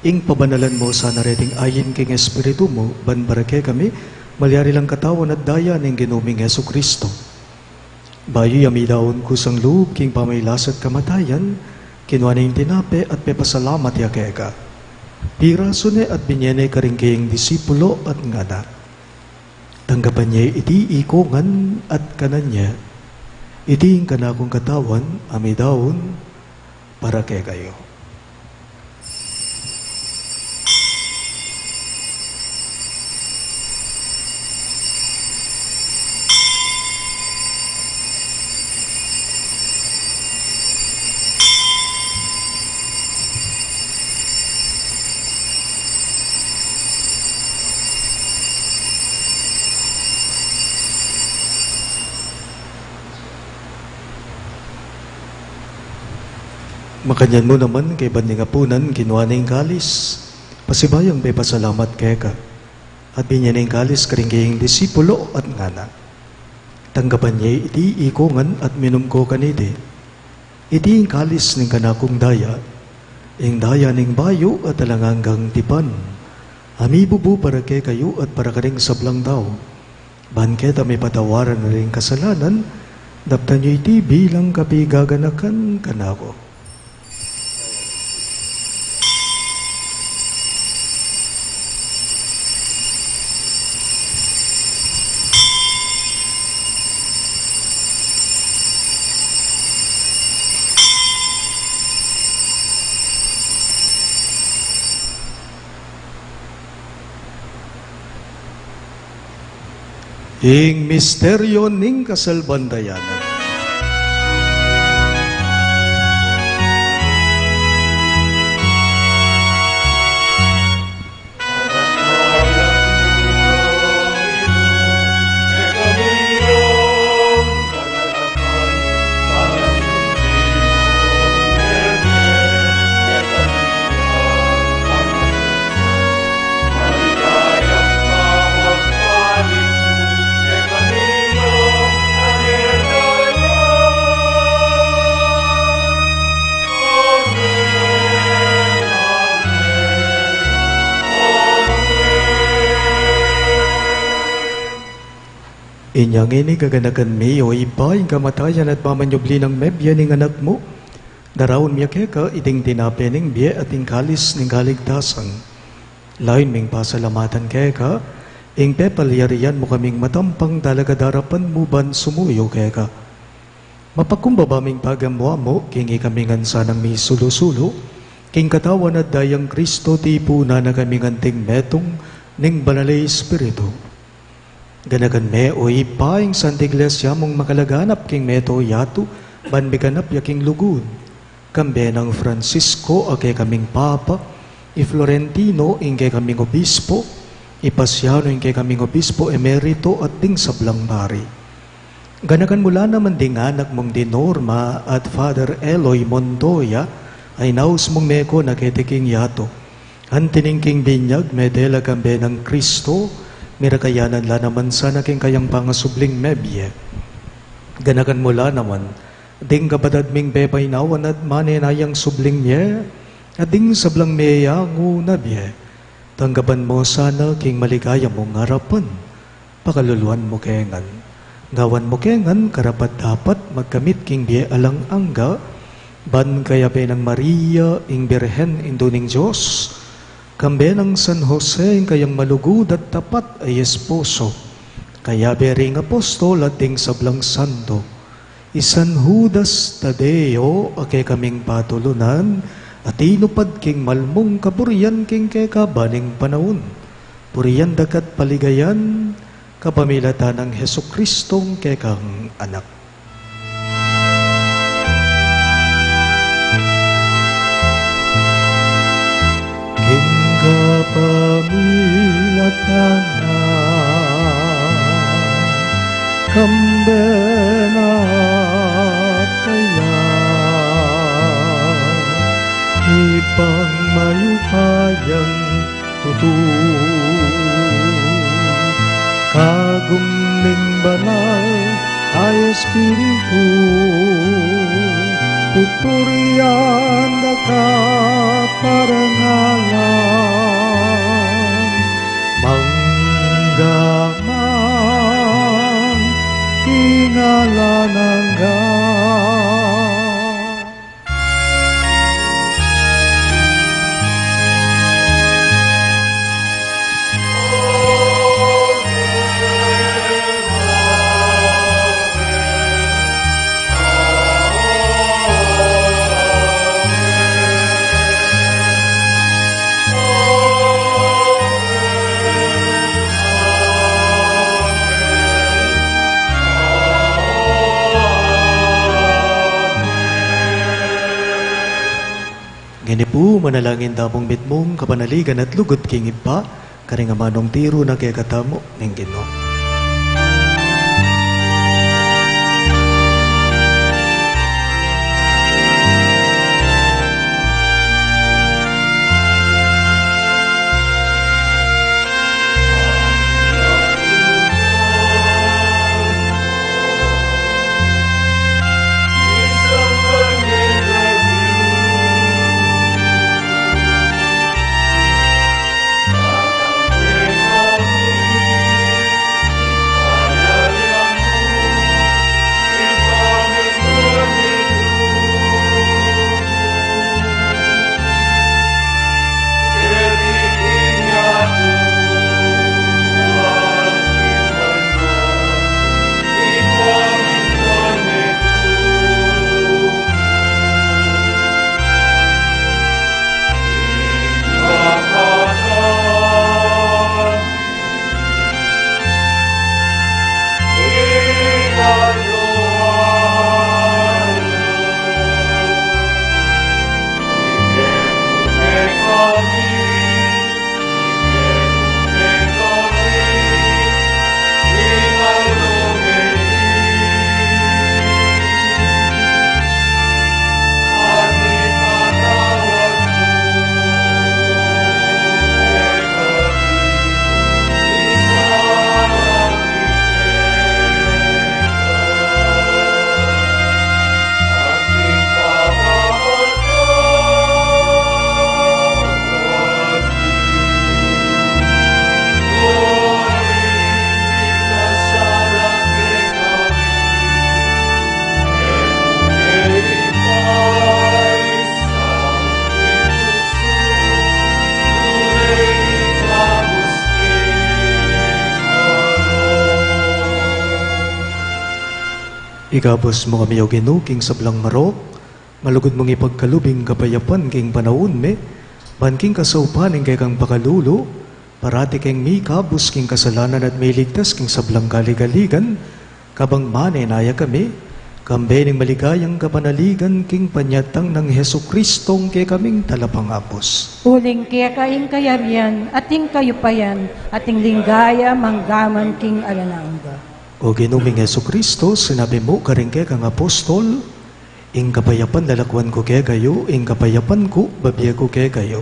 ing pabanalan mo sa nareting ayin king Espiritu mo, banbarake kami, malyari lang katawan at daya ng ginuming Yesu Kristo. Bayo yami daon kusang loob, king pamaylas at kamatayan, kinuha na yung tinape at pepasalamat yakeka. Piraso ne at binyene ka rin kayong disipulo at ngana. Tanggapan niya iti ikongan at kanan niya, iting kanakong katawan, amidaon, para kay kayo. Makanyan mo naman kay banding apunan, kinuha na yung kalis. Pasibayang may pasalamat kay ka. At binyan na yung kalis karing kayong disipulo at ngana. Tanggapan niya iti ikongan at minum ko kanide. Iti yung kalis ng kanakong daya. Ing daya ng bayo at talanganggang tipan. Amibubu para kay kayo at para karing sablang daw. Banketa may patawaran na rin kasalanan. Daptan niyo iti bilang kapigaganakan kanako. Ing misteryo ning kasalbandayanan. Camino, Inyang ini kaganagan mi o iba yung kamatayan at mamanyubli ng mebya ng anak mo. Darawon miya keka iting tinape ng biye at kalis ng kaligtasan. Lain ming pasalamatan keka, ing pepalyarian mo kaming matampang talaga darapan mo ban sumuyo keka. Mapakumbaba ming pagamwa mo, kingi kami sanang may sulo-sulo, king katawan at dayang Kristo tipo na kami nganting metong ning banalay Espiritu. Ganagan me o ipaing Santa Iglesia mong makalaganap king meto yato, ban biganap yaking lugod. Kambe ng Francisco ake kaming Papa, i Florentino ingke kaming Obispo, i Pasiano ingke kaming Obispo Emerito at ding sablang bari. Ganakan mula naman ding anak mong Dinorma at Father Eloy Montoya ay naus mong meko na ketiking yato. Antining king binyag medela kambe ng Kristo, mirakayanan la naman sana king kayang pangasubling mebye. Ganakan mula naman, ding kabadad ming bebay nawan at manenayang subling miye, at ding sablang meyangu na biye. Tanggapan mo sana king maligaya mong harapan, pakaluluan mo kengan. Gawan mo kengan, karapat dapat magkamit king biye alang angga, ban kaya ng Maria, ing Birhen induning Diyos, kambe ng San Jose, ing kayang malugod at tapat ay esposo, kaya bering apostol at ding sablang santo, Isan Judas Tadeo, ake kaming patulunan, at inupad king malmong kaburian king kekabaning panahon. Puriyan dakat paligayan, kapamilatan ng Heso Kristong kekang anak. King kapamilatan na, kambena ipang mayupayang kagumning banal ay Espiritu, pupurian dakat parangalan, manggamang kingalanangga. Gini po, manalangin damong bitmong kapanaligan at lugod king iba, karingamanong tiro na kaya katamo ng Ginoo. Igabos mo kami o ginuking sa blang marok, malugod mong ipagkalubing kapayapan king panahon me, banking kasaupaning kay kang pakalulo, parati keng mi kabus king kasalanan at may ligtas king sablang kaligaligan, kabang manenaya kami, kambening maligayang kapanaligan king panyatang ng Heso Kristong kay kaming talapang apos. Uling kaya kaing kayarian, ating kayupayan, ating linggaya, manggaman king alanangga. O ginuming Heso Kristo, sinabi mo karing kay kang apostol, ing kapayapan lalakwan ko kay kayo, ing kapayapan ko babiya ko kay kayo.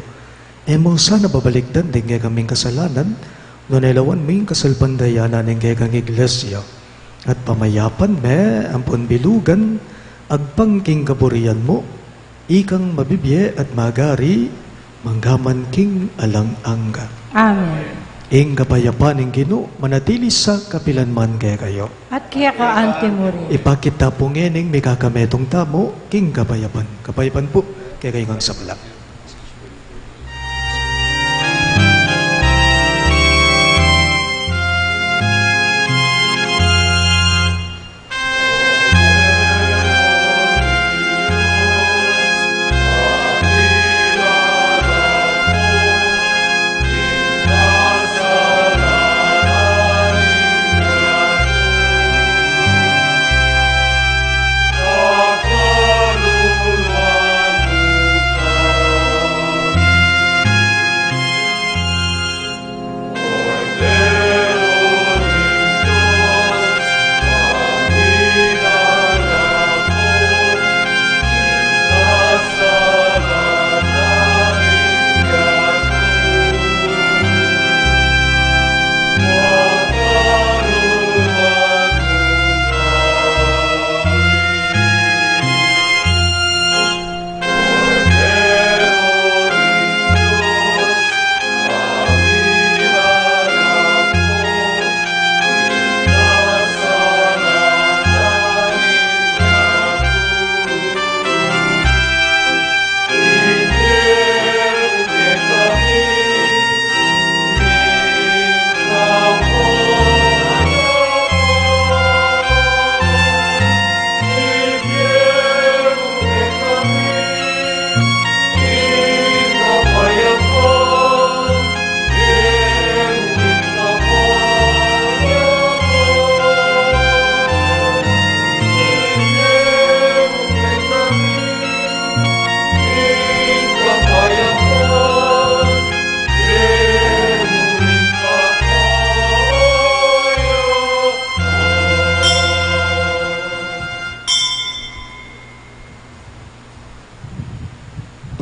E mo sana babalikdan din kay kaming kasalanan, no nailawan ming kasalpandayanan ing kay kang iglesia. At pamayapan me, ampon bilugan, agpang king kaburian mo, ikang mabibiye at magari, manggaman king alang-angga. Amen. Ing kapayapan ing Ginoo manatili sa kapilanman kay kayo. At kaya ka antimuri. Ipakita po ngening may kakametong tamo king kapayapan. Kapayapan po kay kayo kang sabla.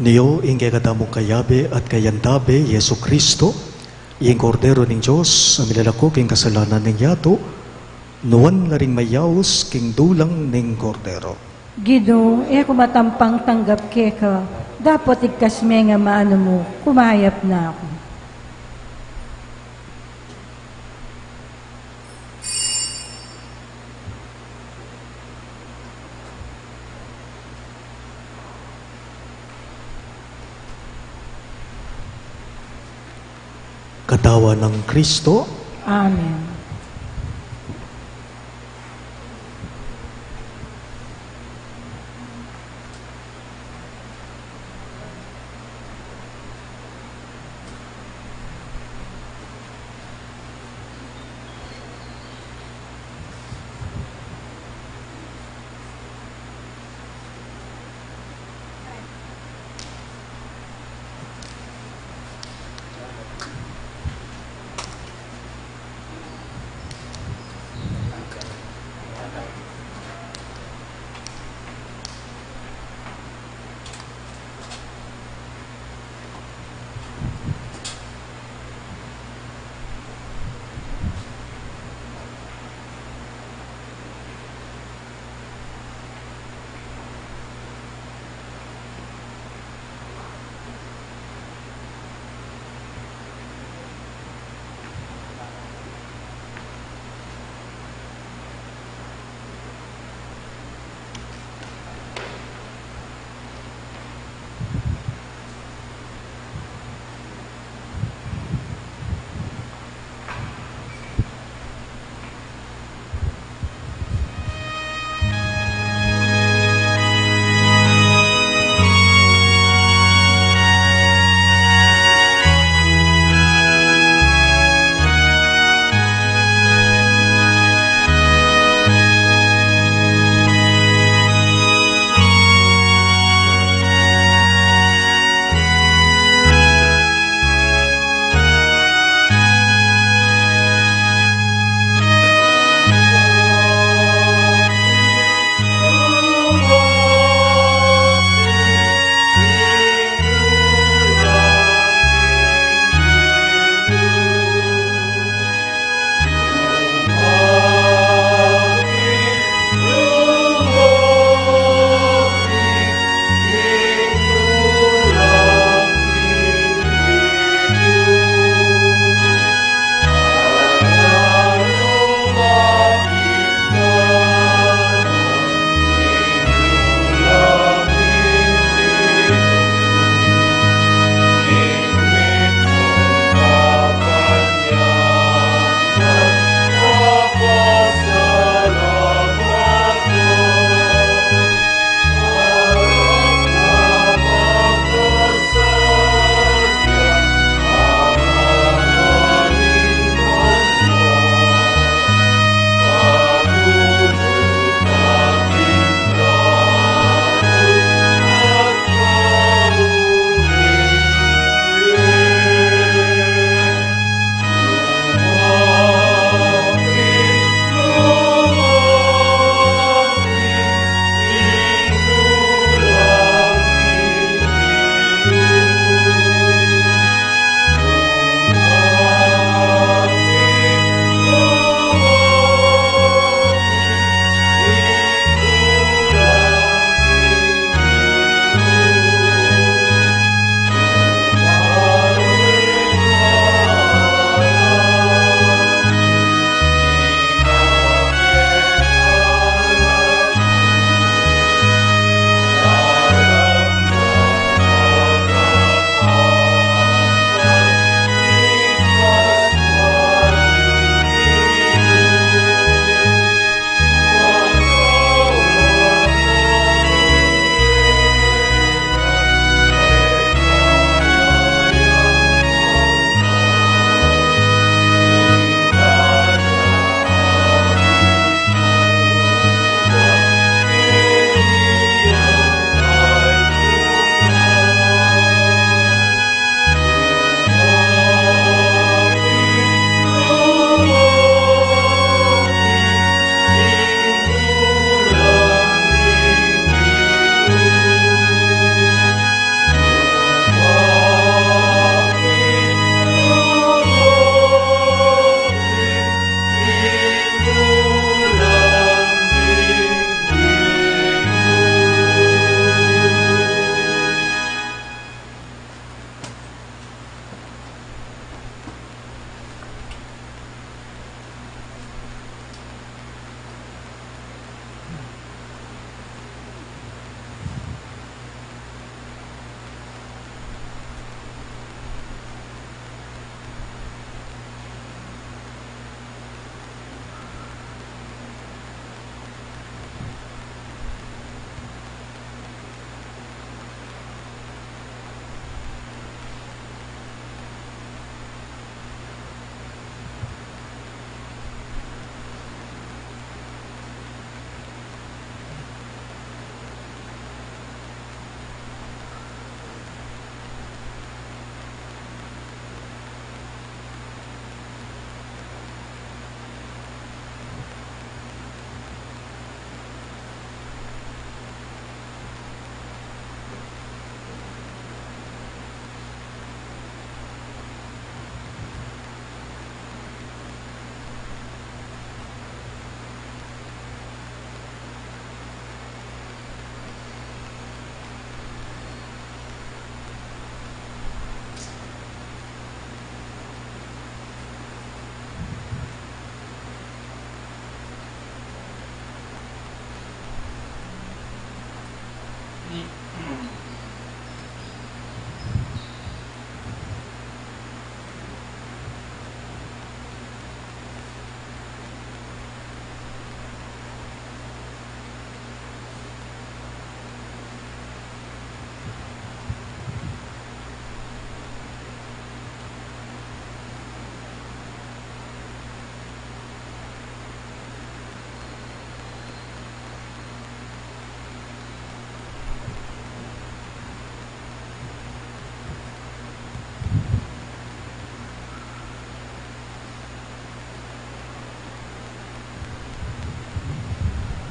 Niyo, ingkay katamong kayabe at kayantabe, Yesu Kristo, ing kordero ng Diyos, ang milalako king kasalanan ng yato, nuwan laring mayaos king dulang ng kordero. Gido, kumatampang tanggap keka, dapat ikasme nga maano mo, kumayap na ako. Katawan ng Kristo, Amen.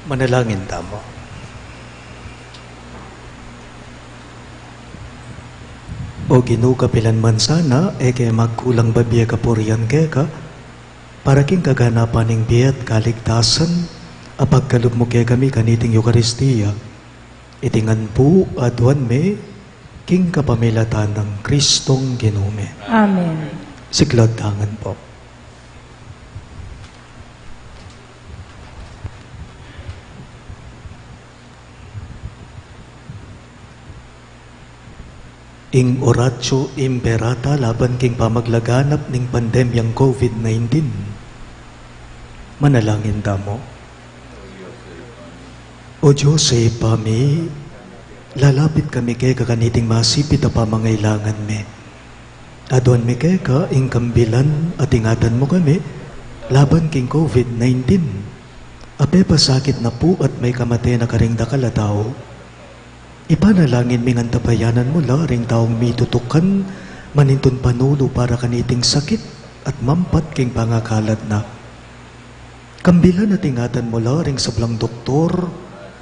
Manalangin tamo. O Ginoo kapilan man sana, kay magkulang babiya kapurian keka, para king kaganapan ng biyat kaligtasan, apagkalub mo kaya kami kaniting Eucharistia. Itingan po adwan me, king kapamilatan ng Kristong Ginume. Amen. Siklod tangan po. Ing oratio imperata laban king pamaglaganap ning pandemyang COVID-19. Manalangin damo. O Diyos, pami, lalapit kami kay kakaniting masipit a pamangailangan me. Adwan mi kay ka, ing kambilan at ingatan mo kami, laban king COVID-19. Ape pasakit na po at may kamate na karingda kalatao. Ipanalangin mi ng tabayanan mo la, ring taong mitutukan, manintun panulo para kaniting sakit at mampat king pangakalat na. Kambilan at ingatan mo la, ring sablang doktor,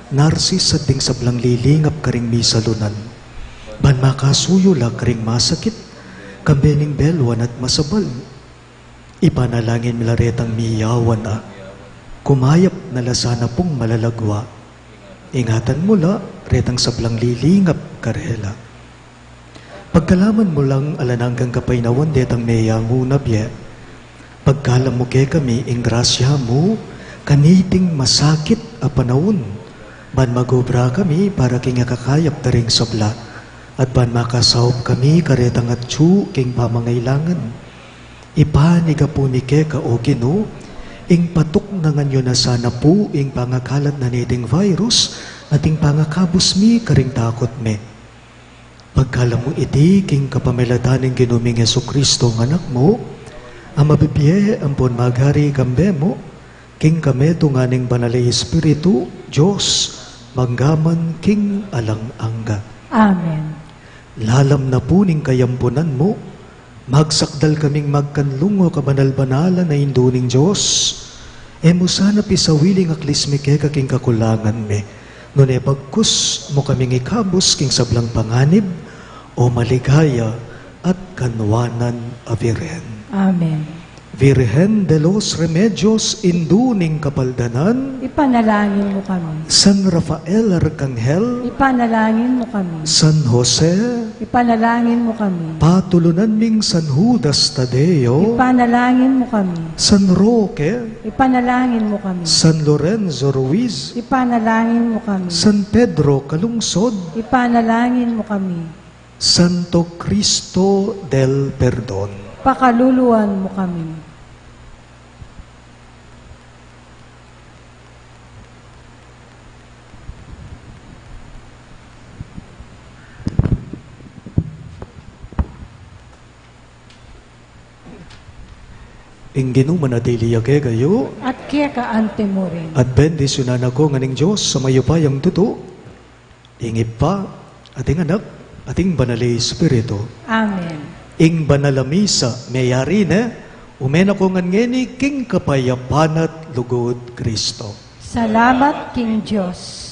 narsis at ding sablang lilingap karing misalunan. Ban makasuyo la karing masakit, kambening belwan at masabal. Ipanalangin milaretang miyawan na, kumayap na lasana pong malalagwa. Ingatan mo la, retang sablang lilingap karela. Pagkalaman mo lang alananggang kapaynawan detang meyangu na biye. Pagkalam mo kay kami, ing grasya mo, kaniting masakit a panahon. Ban magobra kami para king kakayap taring sabla. At ban makasawop kami karetang at tsu king pamangailangan. Ipaniga po ni keka o Ginoo, ing patok na nganyo na sana po ing pangakalat na niting virus at ing pangakabos mi karing takot me. Pagkala mo iti king kapamilatan ng ginuming Jesucristo ng anak mo, ang mabibiye ang pon maghari kambe mo, king kameto nga ning banalay Espiritu, Diyos, manggaman king alang-angga. Amen. Lalam na po ning kayampunan mo, magsakdal kaming magkanlungo kabanal-banala na induning Diyos. Emo sana pisawiling aklismi ke kaking kakulangan me. Ngunit pagkus mo kaming ikabos king sablang panganib o maligaya at kanwanan a Virhen. Amen. Virhen de los Remedios induning kapaldanan, Ipanalangin mo kami. San Rafael Arcangel, Ipanalangin mo kami. San Jose, Ipanalangin mo kami. patulunan ming San Judas Tadeo, Ipanalangin mo kami. San Roque, Ipanalangin mo kami. San Lorenzo Ruiz, Ipanalangin mo kami. San Pedro Calungsod, Ipanalangin mo kami. Santo Cristo del Perdon. Pakaluluan mo kami. Ing ginuman at iliyake kayo, At kaya ka ante mo rin. at bendisyonan ako nganing Diyos sa mayupayang tuto, ingip pa, ating anak, ating banali Espiritu. Amen. Ing banalamisa, mayari na, umena ko ngani king kapayapan at lugod Kristo. Salamat, King Diyos.